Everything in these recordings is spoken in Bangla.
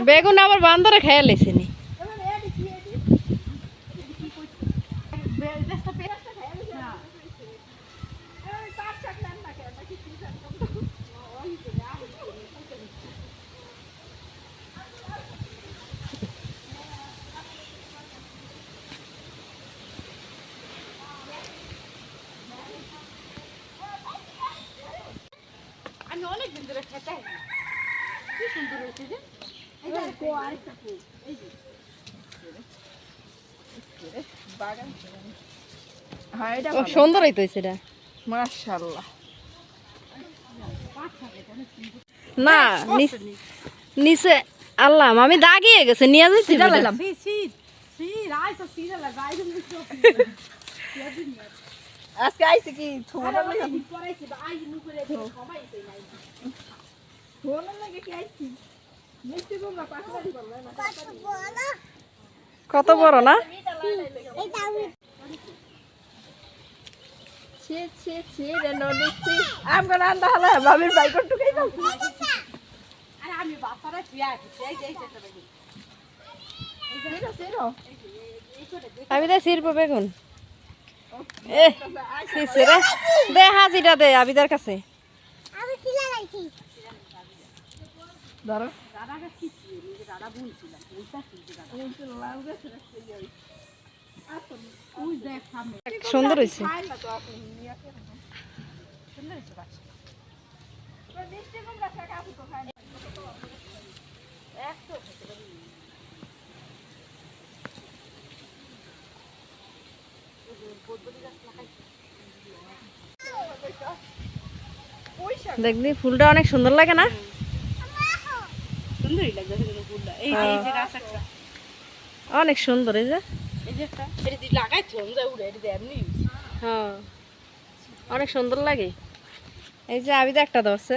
বেগুন আবার বান্দরে খেয়ে লেছে নি। আমি অনেক দিন ধরে খেতে কি সুন্দর হয়েছে যে সুন্দর হইতেছে এটা মাশাআল্লাহ। না নিচে আল্লাহ আমি দাগিয়ে গেছে নিয়ে যাচ্ছি আজকে আইছে কি কত বড় না আমি দে সিরপ বেগুন দে হাজিটা দে আবিদার কাছে সুন্দর হয়েছে দেখবি ফুলটা অনেক সুন্দর লাগে না অনেক সুন্দর এই যে হ্যাঁ অনেক সুন্দর লাগে এই যে আবিদা একটা ধরছে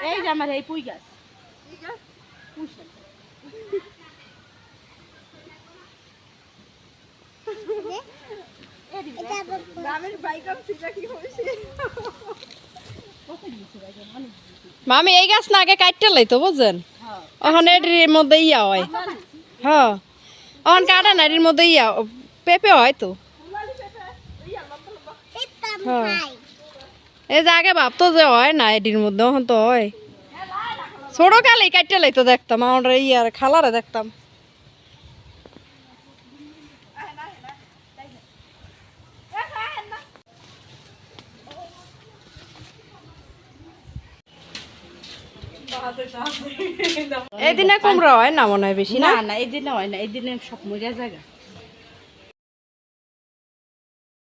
এই যে আমার এই পুঁই গাছ মামি এই গাছ না আগে কাটতে লাইতো বুঝছেন এখন এটির মধ্যে ইয়া হয় হ্যাঁ এখন কাটা না এটির মধ্যে ইয়া পেঁপে হয় তো হ্যাঁ এই যে আগে ভাবতো যে হয় না এটির মধ্যে এখন তো হয় ছোট কালে কাটতে লাইতো দেখতাম আমার ইয়ার খালারে দেখতাম এই দিনে কুমড়া হয় না মনে হয় বেশি না না এই দিনে হয় না এই দিনে সব মজা জায়গা